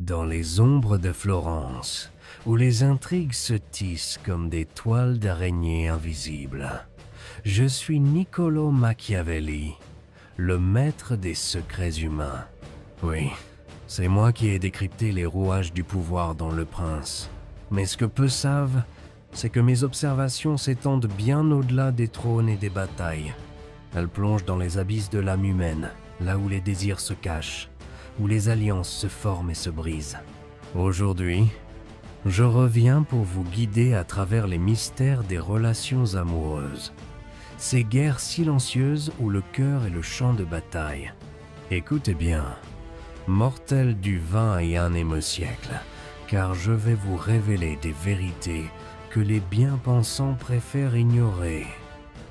Dans les ombres de Florence, où les intrigues se tissent comme des toiles d'araignées invisibles, je suis Niccolo Machiavelli, le maître des secrets humains. Oui, c'est moi qui ai décrypté les rouages du pouvoir dans Le Prince. Mais ce que peu savent, c'est que mes observations s'étendent bien au-delà des trônes et des batailles. Elles plongent dans les abysses de l'âme humaine, là où les désirs se cachent, où les alliances se forment et se brisent. Aujourd'hui, je reviens pour vous guider à travers les mystères des relations amoureuses. Ces guerres silencieuses où le cœur est le champ de bataille. Écoutez bien, mortels du 21e siècle, car je vais vous révéler des vérités que les bien-pensants préfèrent ignorer.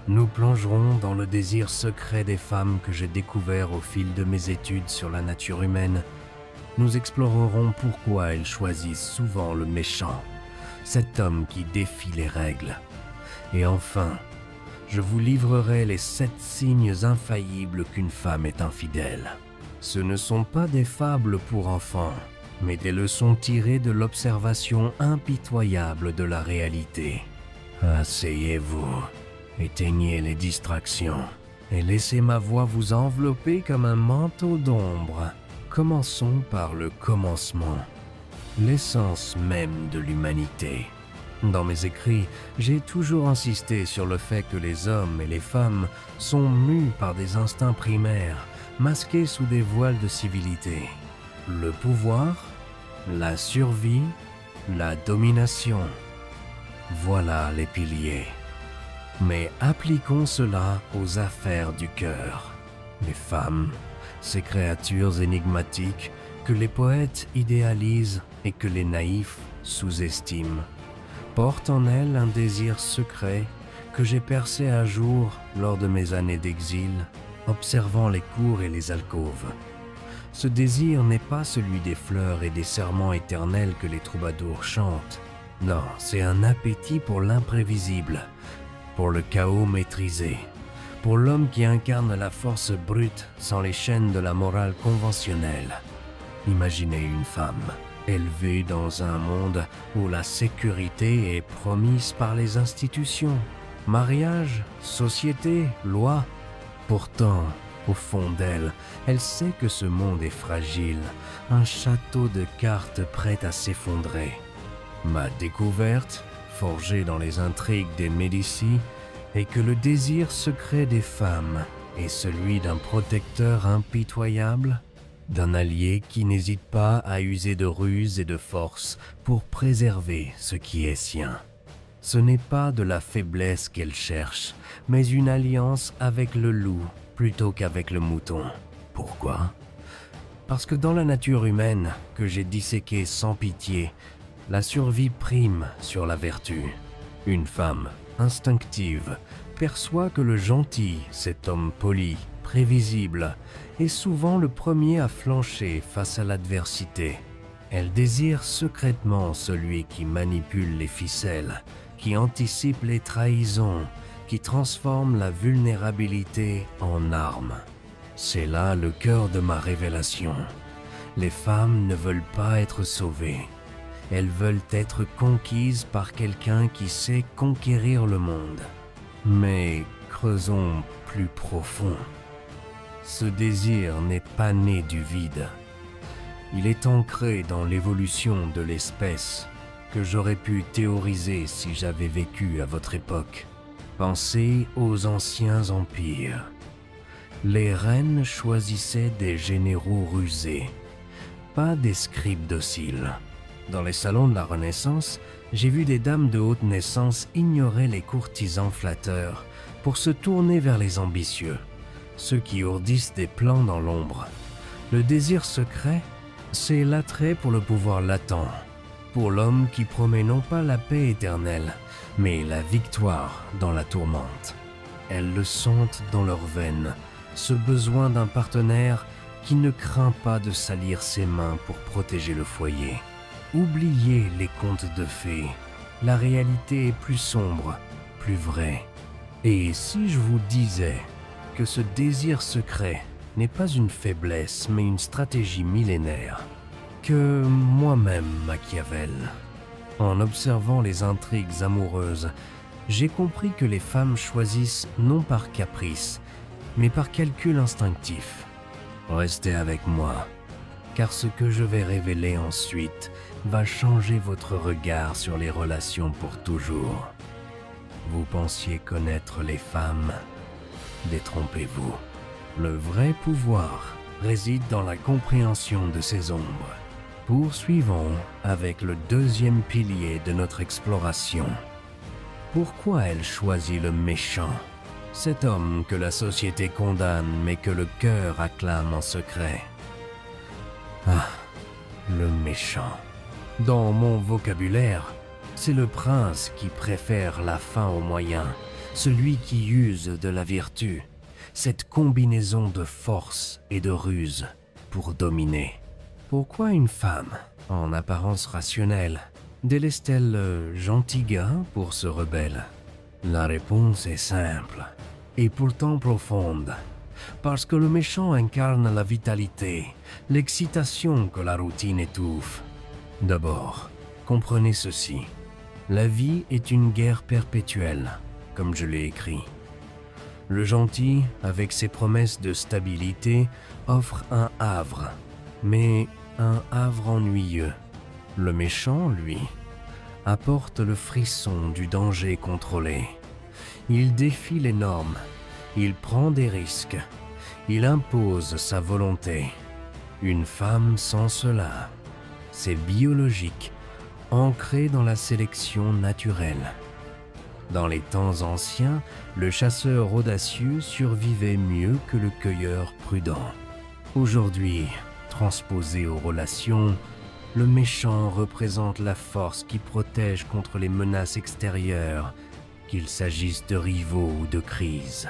Nous plongerons dans le désir secret des femmes que j'ai découvert au fil de mes études sur la nature humaine. Nous explorerons pourquoi elles choisissent souvent le méchant, cet homme qui défie les règles. Et enfin, je vous livrerai les 7 signes infaillibles qu'une femme est infidèle. Ce ne sont pas des fables pour enfants, mais des leçons tirées de l'observation impitoyable de la réalité. Asseyez-vous, éteignez les distractions et laissez ma voix vous envelopper comme un manteau d'ombre. Commençons par le commencement, l'essence même de l'humanité. Dans mes écrits, j'ai toujours insisté sur le fait que les hommes et les femmes sont mus par des instincts primaires, masqués sous des voiles de civilité. Le pouvoir, la survie, la domination. Voilà les piliers. Mais appliquons cela aux affaires du cœur. Les femmes, ces créatures énigmatiques que les poètes idéalisent et que les naïfs sous-estiment, portent en elles un désir secret que j'ai percé à jour lors de mes années d'exil, observant les cours et les alcôves. Ce désir n'est pas celui des fleurs et des serments éternels que les troubadours chantent. Non, c'est un appétit pour l'imprévisible, pour le chaos maîtrisé, pour l'homme qui incarne la force brute sans les chaînes de la morale conventionnelle. Imaginez une femme, élevée dans un monde où la sécurité est promise par les institutions, mariage, société, loi. Pourtant, au fond d'elle, elle sait que ce monde est fragile, un château de cartes prêt à s'effondrer. Ma découverte, forgée dans les intrigues des Médicis, est que le désir secret des femmes est celui d'un protecteur impitoyable, d'un allié qui n'hésite pas à user de ruse et de force pour préserver ce qui est sien. Ce n'est pas de la faiblesse qu'elle cherche, mais une alliance avec le loup plutôt qu'avec le mouton. Pourquoi ? Parce que dans la nature humaine, que j'ai disséquée sans pitié, la survie prime sur la vertu. Une femme instinctive perçoit que le gentil, cet homme poli, prévisible, est souvent le premier à flancher face à l'adversité. Elle désire secrètement celui qui manipule les ficelles, qui anticipe les trahisons, qui transforme la vulnérabilité en arme. C'est là le cœur de ma révélation. Les femmes ne veulent pas être sauvées. Elles veulent être conquises par quelqu'un qui sait conquérir le monde. Mais creusons plus profond. Ce désir n'est pas né du vide. Il est ancré dans l'évolution de l'espèce que j'aurais pu théoriser si j'avais vécu à votre époque. Pensez aux anciens empires. Les reines choisissaient des généraux rusés, pas des scribes dociles. Dans les salons de la Renaissance, j'ai vu des dames de haute naissance ignorer les courtisans flatteurs pour se tourner vers les ambitieux, ceux qui ourdissent des plans dans l'ombre. Le désir secret, c'est l'attrait pour le pouvoir latent, pour l'homme qui promet non pas la paix éternelle, mais la victoire dans la tourmente. Elles le sentent dans leurs veines, ce besoin d'un partenaire qui ne craint pas de salir ses mains pour protéger le foyer. Oubliez les contes de fées, la réalité est plus sombre, plus vraie. Et si je vous disais que ce désir secret n'est pas une faiblesse mais une stratégie millénaire, que moi-même, Machiavel. En observant les intrigues amoureuses, j'ai compris que les femmes choisissent non par caprice, mais par calcul instinctif. Restez avec moi, car ce que je vais révéler ensuite va changer votre regard sur les relations pour toujours. Vous pensiez connaître les femmes? Détrompez-vous. Le vrai pouvoir réside dans la compréhension de ces ombres. Poursuivons avec le deuxième pilier de notre exploration. Pourquoi elle choisit le méchant? Cet homme que la société condamne mais que le cœur acclame en secret. Ah, le méchant. Dans mon vocabulaire, c'est le prince qui préfère la fin aux moyens, celui qui use de la vertu, cette combinaison de force et de ruse pour dominer. Pourquoi une femme, en apparence rationnelle, délaisse-t-elle le gentil gars pour ce rebelle? La réponse est simple, et pourtant profonde. Parce que le méchant incarne la vitalité, l'excitation que la routine étouffe. D'abord, comprenez ceci. La vie est une guerre perpétuelle, comme je l'ai écrit. Le gentil, avec ses promesses de stabilité, offre un havre, mais un havre ennuyeux. Le méchant, lui, apporte le frisson du danger contrôlé. Il défie les normes, il prend des risques, il impose sa volonté. Une femme sans cela, c'est biologique, ancré dans la sélection naturelle. Dans les temps anciens, le chasseur audacieux survivait mieux que le cueilleur prudent. Aujourd'hui, transposé aux relations, le méchant représente la force qui protège contre les menaces extérieures, qu'il s'agisse de rivaux ou de crises.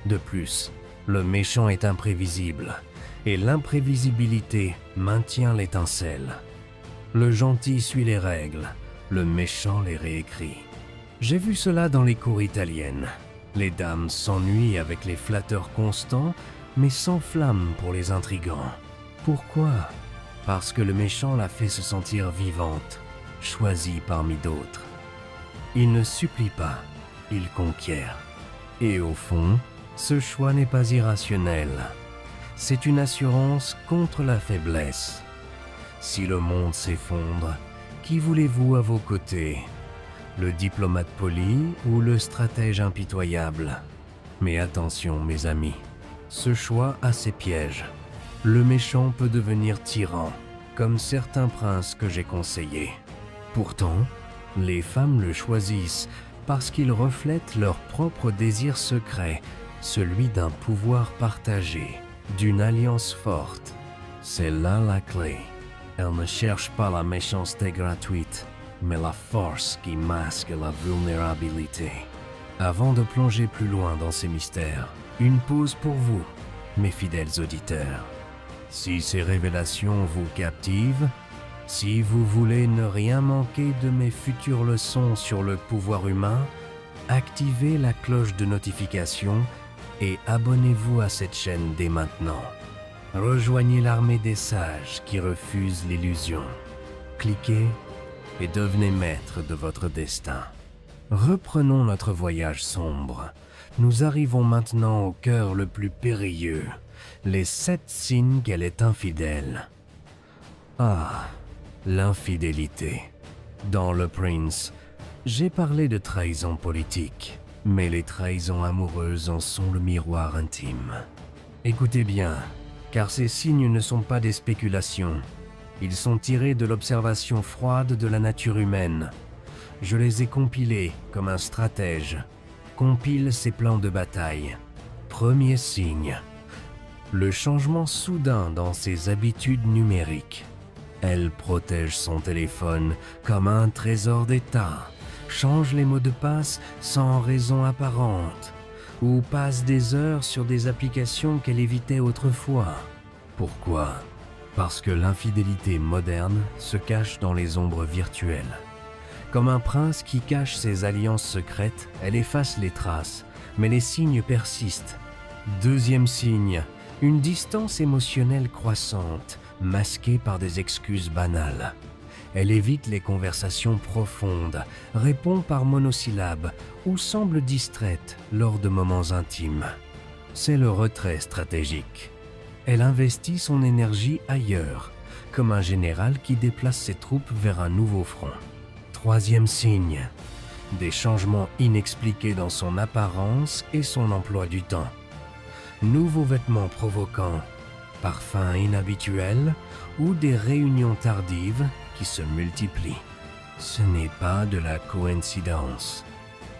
De plus, le méchant est imprévisible, et l'imprévisibilité maintient l'étincelle. Le gentil suit les règles, le méchant les réécrit. J'ai vu cela dans les cours italiennes. Les dames s'ennuient avec les flatteurs constants, mais s'enflamment pour les intrigants. Pourquoi? Parce que le méchant la fait se sentir vivante, choisie parmi d'autres. Il ne supplie pas, il conquiert. Et au fond, ce choix n'est pas irrationnel. C'est une assurance contre la faiblesse. Si le monde s'effondre, qui voulez-vous à vos côtés? Le diplomate poli ou le stratège impitoyable? Mais attention, mes amis, ce choix a ses pièges. Le méchant peut devenir tyran, comme certains princes que j'ai conseillés. Pourtant, les femmes le choisissent parce qu'il reflète leur propre désir secret, celui d'un pouvoir partagé, d'une alliance forte. C'est là la clé. Elles ne cherchent pas la méchanceté gratuite, mais la force qui masque la vulnérabilité. Avant de plonger plus loin dans ces mystères, une pause pour vous, mes fidèles auditeurs. Si ces révélations vous captivent, si vous voulez ne rien manquer de mes futures leçons sur le pouvoir humain, activez la cloche de notification et abonnez-vous à cette chaîne dès maintenant. Rejoignez l'armée des sages qui refusent l'illusion. Cliquez et devenez maître de votre destin. Reprenons notre voyage sombre. Nous arrivons maintenant au cœur le plus périlleux, les 7 signes qu'elle est infidèle. Ah, l'infidélité. Dans Le Prince, j'ai parlé de trahison politique, mais les trahisons amoureuses en sont le miroir intime. Écoutez bien, car ces signes ne sont pas des spéculations. Ils sont tirés de l'observation froide de la nature humaine. Je les ai compilés comme un stratège compile ses plans de bataille. Premier signe, le changement soudain dans ses habitudes numériques. Elle protège son téléphone comme un trésor d'État, change les mots de passe sans raison apparente, ou passe des heures sur des applications qu'elle évitait autrefois. Pourquoi? Parce que l'infidélité moderne se cache dans les ombres virtuelles. Comme un prince qui cache ses alliances secrètes, elle efface les traces, mais les signes persistent. Deuxième signe, une distance émotionnelle croissante, masquée par des excuses banales. Elle évite les conversations profondes, répond par monosyllabes ou semble distraite lors de moments intimes. C'est le retrait stratégique. Elle investit son énergie ailleurs, comme un général qui déplace ses troupes vers un nouveau front. Troisième signe, des changements inexpliqués dans son apparence et son emploi du temps. Nouveaux vêtements provoquants, parfums inhabituels ou des réunions tardives qui se multiplient. Ce n'est pas de la coïncidence,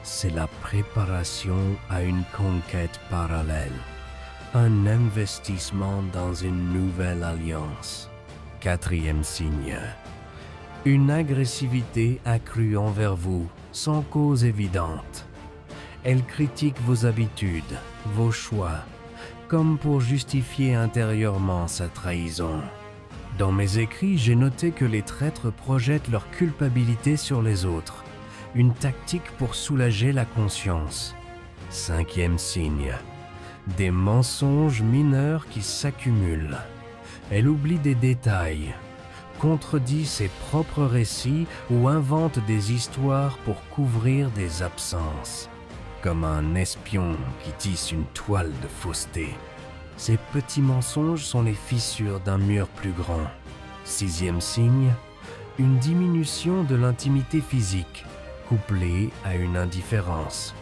c'est la préparation à une conquête parallèle, un investissement dans une nouvelle alliance. Quatrième signe, une agressivité accrue envers vous sans cause évidente. Elle critique vos habitudes, vos choix, comme pour justifier intérieurement sa trahison. Dans mes écrits, j'ai noté que les traîtres projettent leur culpabilité sur les autres, une tactique pour soulager la conscience. Cinquième signe, des mensonges mineurs qui s'accumulent. Elle oublie des détails, contredit ses propres récits ou invente des histoires pour couvrir des absences, comme un espion qui tisse une toile de fausseté. Ces petits mensonges sont les fissures d'un mur plus grand. Sixième signe, une diminution de l'intimité physique, couplée à une indifférence.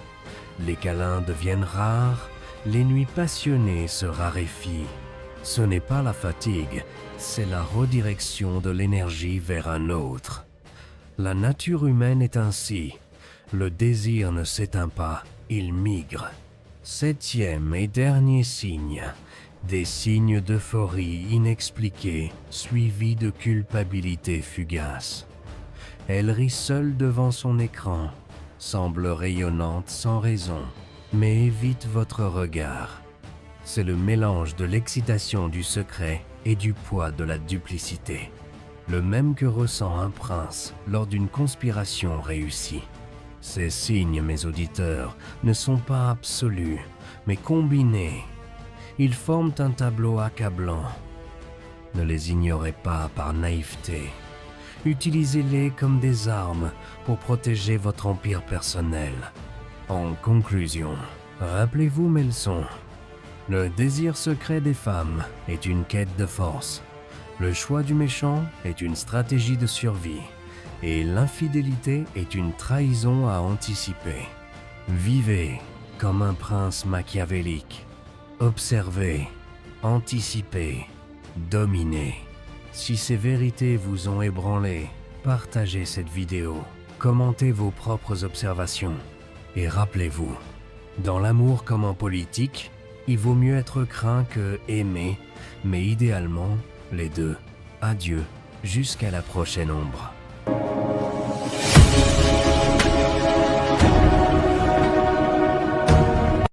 Les câlins deviennent rares, les nuits passionnées se raréfient. Ce n'est pas la fatigue, c'est la redirection de l'énergie vers un autre. La nature humaine est ainsi. Le désir ne s'éteint pas, il migre. Septième et dernier signe, des signes d'euphorie inexpliqués, suivis de culpabilité fugace. Elle rit seule devant son écran, semble rayonnante sans raison, mais évite votre regard. C'est le mélange de l'excitation du secret et du poids de la duplicité, le même que ressent un prince lors d'une conspiration réussie. Ces signes, mes auditeurs, ne sont pas absolus, mais combinés. Ils forment un tableau accablant. Ne les ignorez pas par naïveté. Utilisez-les comme des armes pour protéger votre empire personnel. En conclusion, rappelez-vous mes leçons. Le désir secret des femmes est une quête de force. Le choix du méchant est une stratégie de survie. Et l'infidélité est une trahison à anticiper. Vivez comme un prince machiavélique. Observez, anticipez, dominez. Si ces vérités vous ont ébranlé, partagez cette vidéo, commentez vos propres observations. Et rappelez-vous, dans l'amour comme en politique, il vaut mieux être craint que aimé, mais idéalement, les deux. Adieu, jusqu'à la prochaine ombre.